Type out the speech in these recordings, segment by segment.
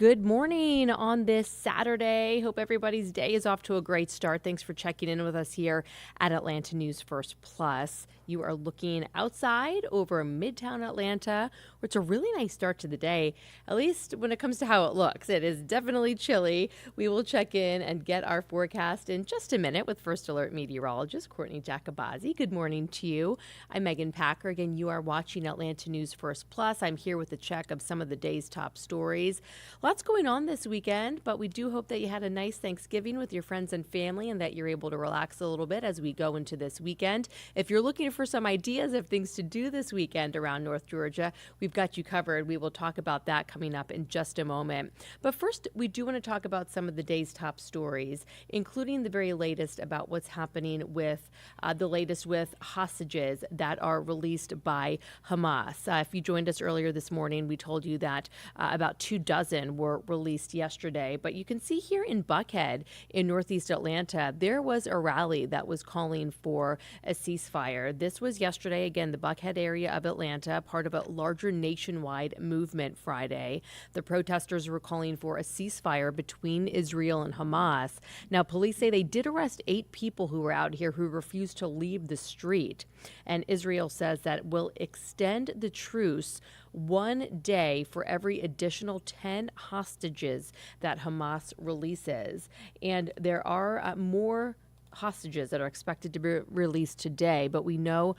Good morning on this Saturday. Hope everybody's day is off to a great start. Thanks for checking in with us here at Atlanta News First Plus. You are looking outside over Midtown Atlanta, where it's a really nice start to the day, at least when it comes to how it looks. It is definitely chilly. We will check in and get our forecast in just a minute with First Alert Meteorologist Courteney Jacobazzi. Good morning to you. I'm Megan Packer. Again, you are watching Atlanta News First Plus. I'm here with a check of some of the day's top stories. Lots going on this weekend, but we do hope that you had a nice Thanksgiving with your friends and family and that you're able to relax a little bit as we go into this weekend. If you're looking for some ideas of things to do this weekend around North Georgia, we've got you covered. We will talk about that coming up in just a moment. But first, we do want to talk about some of the day's top stories, including the very latest about what's happening with the latest with hostages that are released by Hamas. If you joined us earlier this morning, we told you that about 24 were released yesterday. But you can see here in Buckhead in Northeast Atlanta, there was a rally that was calling for a ceasefire. This was yesterday, again, the Buckhead area of Atlanta, part of a larger nationwide movement Friday. The protesters were calling for a ceasefire between Israel and Hamas. Now, police say they did arrest 8 people who were out here who refused to leave the street. And Israel says that will extend the truce 1 day for every additional 10 hostages that Hamas releases. And there are more hostages that are expected to be released today, but we know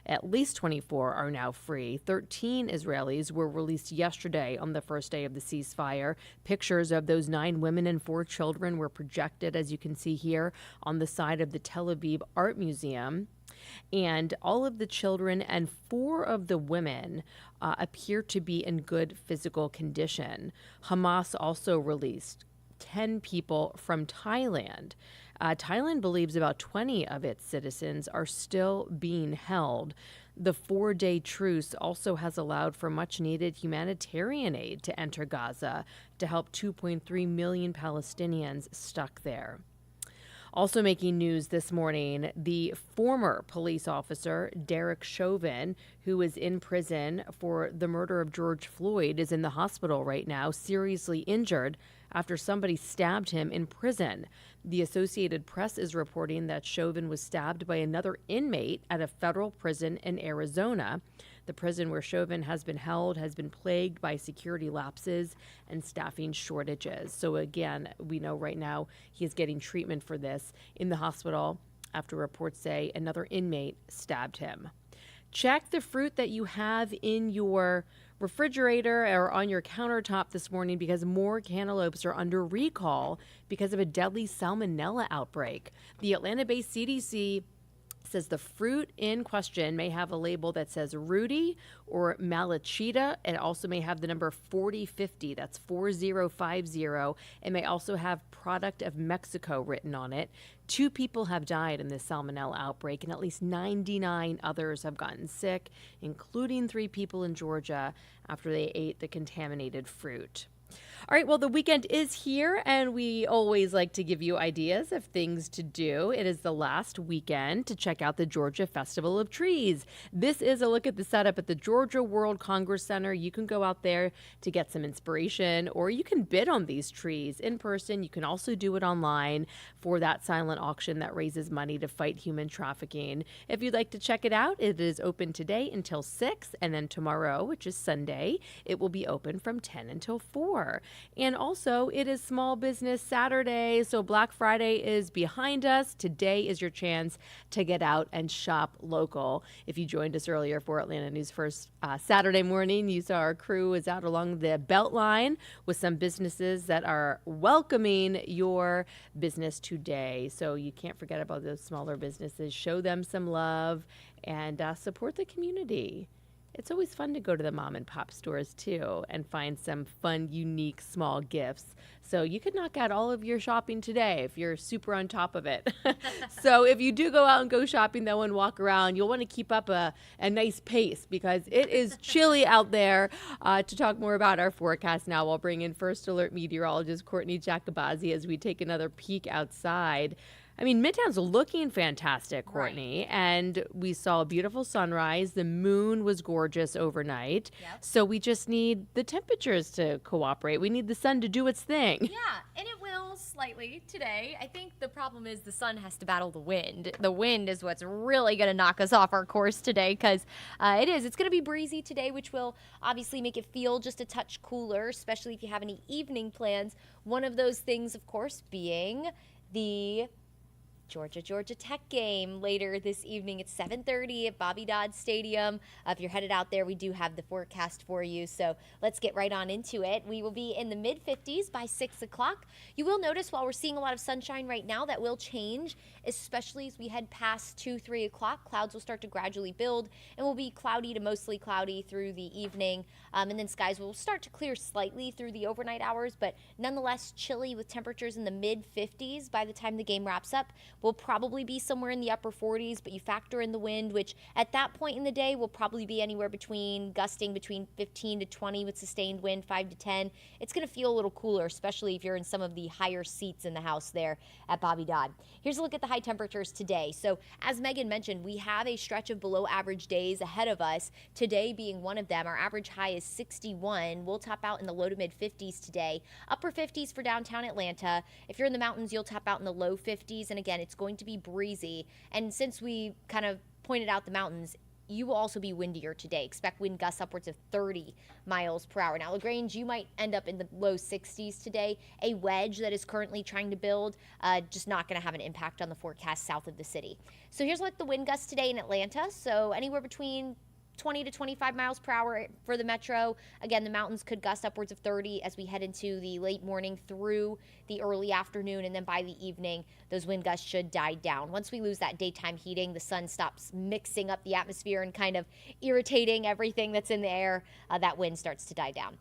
at least 24 are now free. 13 Israelis were released yesterday on the first day of the ceasefire. Pictures of those 9 women and 4 children were projected, as you can see here, on the side of the Tel Aviv Art Museum. And all of the children and 4 of the women appear to be in good physical condition. Hamas also released 10 people from Thailand. Thailand believes about 20 of its citizens are still being held. The 4-day truce also has allowed for much-needed humanitarian aid to enter Gaza to help 2.3 million Palestinians stuck there. Also making news this morning, the former police officer, Derek Chauvin, who is in prison for the murder of George Floyd, is in the hospital right now, seriously injured after somebody stabbed him in prison. The Associated Press is reporting that Chauvin was stabbed by another inmate at a federal prison in Arizona. The prison where Chauvin has been held has been plagued by security lapses and staffing shortages. So again, we know right now he is getting treatment for this in the hospital after reports say another inmate stabbed him. Check the fruit that you have in your refrigerator or on your countertop this morning because more cantaloupes are under recall because of a deadly salmonella outbreak. The Atlanta-based CDC says the fruit in question may have a label that says Rudy or Malachita. It also may have the number 4050. That's 4050. It may also have product of Mexico written on it. 2 people have died in this salmonella outbreak, and at least 99 others have gotten sick, including 3 people in Georgia after they ate the contaminated fruit. All right, well, the weekend is here, and we always like to give you ideas of things to do. It is the last weekend to check out the Georgia Festival of Trees. This is a look at the setup at the Georgia World Congress Center. You can go out there to get some inspiration, or you can bid on these trees in person. You can also do it online for that silent auction that raises money to fight human trafficking. If you'd like to check it out, it is open today until 6, and then tomorrow, which is Sunday, it will be open from 10 until 4. And also, it is Small Business Saturday, so Black Friday is behind us. Today is your chance to get out and shop local. If you joined us earlier for Atlanta News First Saturday morning, you saw our crew is out along the Beltline with some businesses that are welcoming your business today. So you can't forget about those smaller businesses. Show them some love and support the community. It's always fun to go to the mom and pop stores too and find some fun, unique, small gifts. So you could knock out all of your shopping today if you're super on top of it. So if you do go out and go shopping though and walk around, you'll want to keep up a nice pace because it is chilly out there. To talk more about our forecast now, we'll bring in First Alert Meteorologist Courteney Jacobazzi as we take another peek outside. I mean, Midtown's looking fantastic, Right. Courtney, and we saw a beautiful sunrise. The moon was gorgeous overnight. Yep. So we just need the temperatures to cooperate. We need the sun to do its thing. Yeah, and it will slightly today. I think the problem is the sun has to battle the wind. The wind is what's really going to knock us off our course today because it's going to be breezy today, which will obviously make it feel just a touch cooler, especially if you have any evening plans. One of those things, of course, being the Georgia Tech game later this evening at 7:30 at Bobby Dodd Stadium. If you're headed out there, we do have the forecast for you. So let's get right on into it. We will be in the mid-50s by 6 o'clock. You will notice while we're seeing a lot of sunshine right now, that will change, especially as we head past 2, 3 o'clock. Clouds will start to gradually build and will be cloudy to mostly cloudy through the evening. And then skies will start to clear slightly through the overnight hours, but nonetheless chilly with temperatures in the mid-50s by the time the game wraps up. Will probably be somewhere in the upper 40s, but you factor in the wind, which at that point in the day will probably be anywhere gusting between 15 to 20 with sustained wind, 5 to 10. It's going to feel a little cooler, especially if you're in some of the higher seats in the house there at Bobby Dodd. Here's a look at the high temperatures today. So as Megan mentioned, we have a stretch of below average days ahead of us, today being one of them. Our average high is 61. We'll top out in the low to mid 50s today. Upper 50s for downtown Atlanta. If you're in the mountains, you'll top out in the low 50s. And again, it's going to be breezy. And since we kind of pointed out the mountains, you will also be windier today. Expect wind gusts upwards of 30 miles per hour. Now, LaGrange, you might end up in the low 60s today. A wedge that is currently trying to build, just not going to have an impact on the forecast south of the city. So here's what the wind gusts today in Atlanta. So anywhere between 20 to 25 miles per hour for the metro. Again, the mountains could gust upwards of 30 as we head into the late morning through the early afternoon, and then by the evening, those wind gusts should die down. Once we lose that daytime heating, the sun stops mixing up the atmosphere and kind of irritating everything that's in the air, that wind starts to die down.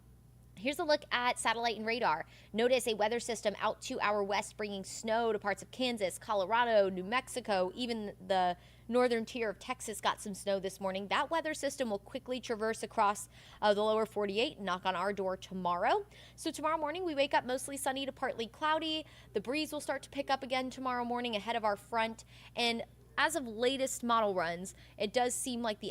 Here's a look at satellite and radar. Notice a weather system out to our west bringing snow to parts of Kansas, Colorado, New Mexico, even the northern tier of Texas got some snow this morning. That weather system will quickly traverse across the lower 48 and knock on our door tomorrow. So tomorrow morning we wake up mostly sunny to partly cloudy. The breeze will start to pick up again tomorrow morning ahead of our front, and as of latest model runs, it does seem like the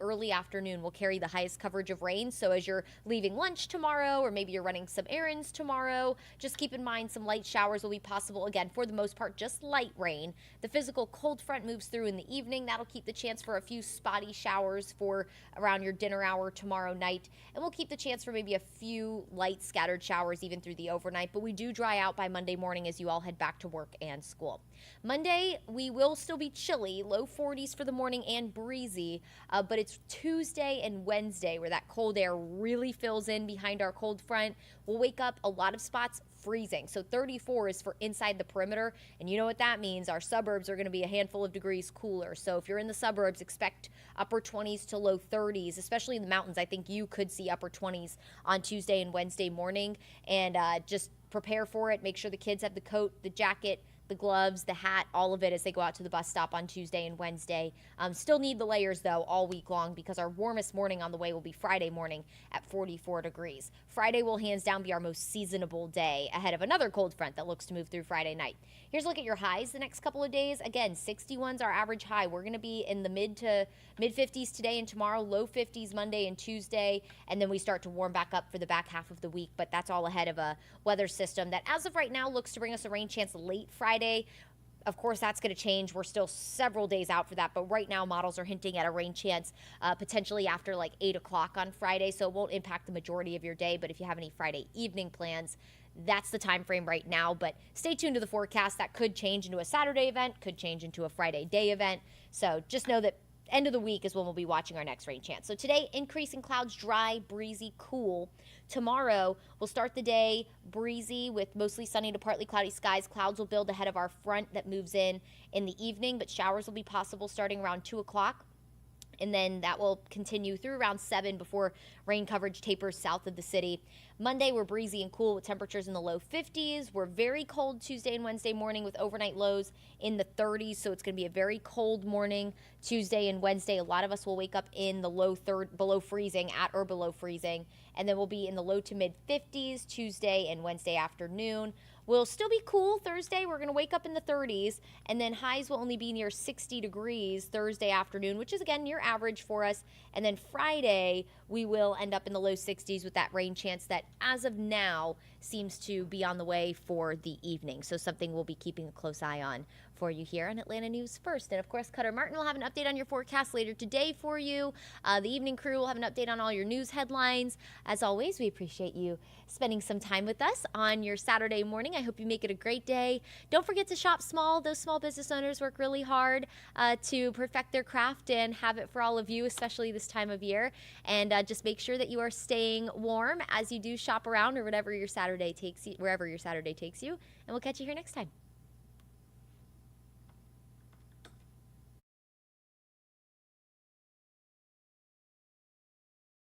early afternoon will carry the highest coverage of rain. So as you're leaving lunch tomorrow, or maybe you're running some errands tomorrow, just keep in mind some light showers will be possible. Again, for the most part, just light rain. The physical cold front moves through in the evening. That'll keep the chance for a few spotty showers for around your dinner hour tomorrow night. And we'll keep the chance for maybe a few light scattered showers even through the overnight. But we do dry out by Monday morning as you all head back to work and school. Monday, we will still be chilly, low 40s for the morning and breezy, but it's Tuesday and Wednesday where that cold air really fills in behind our cold front. We'll wake up a lot of spots freezing. So 34 is for inside the perimeter, and you know what that means. Our suburbs are going to be a handful of degrees cooler. So if you're in the suburbs, expect upper 20s to low 30s, especially in the mountains. I think you could see upper 20s on Tuesday and Wednesday morning, and just prepare for it. Make sure the kids have the coat, the jacket, the gloves, the hat, all of it as they go out to the bus stop on Tuesday and Wednesday. Still need the layers, though, all week long because our warmest morning on the way will be Friday morning at 44 degrees. Friday will hands down be our most seasonable day ahead of another cold front that looks to move through Friday night. Here's a look at your highs the next couple of days. Again, 61's our average high. We're going to be in the mid 50s today and tomorrow, low 50s Monday and Tuesday, and then we start to warm back up for the back half of the week, but that's all ahead of a weather system that as of right now looks to bring us a rain chance late Friday. Of course, that's going to change. We're still several days out for that, but right now models are hinting at a rain chance potentially after like 8 o'clock on Friday, so it won't impact the majority of your day. But if you have any Friday evening plans, that's the time frame right now. But stay tuned to the forecast. That could change into a Saturday event, could change into a Friday day event. So just know that end of the week is when we'll be watching our next rain chance. So today, increasing clouds, dry, breezy, cool. Tomorrow, we'll start the day breezy with mostly sunny to partly cloudy skies. Clouds will build ahead of our front that moves in the evening, but showers will be possible starting around 2 o'clock. And then that will continue through around 7 before rain coverage tapers south of the city. Monday, we're breezy and cool with temperatures in the low 50s. We're very cold Tuesday and Wednesday morning with overnight lows in the 30s, so it's going to be a very cold morning Tuesday and Wednesday. A lot of us will wake up in the below freezing, at or below freezing, and then we'll be in the low to mid 50s Tuesday and Wednesday afternoon. will still be cool Thursday. We're going to wake up in the 30s, and then highs will only be near 60 degrees Thursday afternoon, which is, again, near average for us. And then Friday, we will end up in the low 60s with that rain chance that, as of now, seems to be on the way for the evening. So something we'll be keeping a close eye on for you here on Atlanta News First. And of course, Cutter Martin will have an update on your forecast later today for you. The evening crew will have an update on all your news headlines. As always, we appreciate you spending some time with us on your Saturday morning. I hope you make it a great day. Don't forget to shop small. Those small business owners work really hard to perfect their craft and have it for all of you, especially this time of year. And just make sure that you are staying warm as you do shop around or whatever your Saturday takes you, wherever your Saturday takes you. And we'll catch you here next time.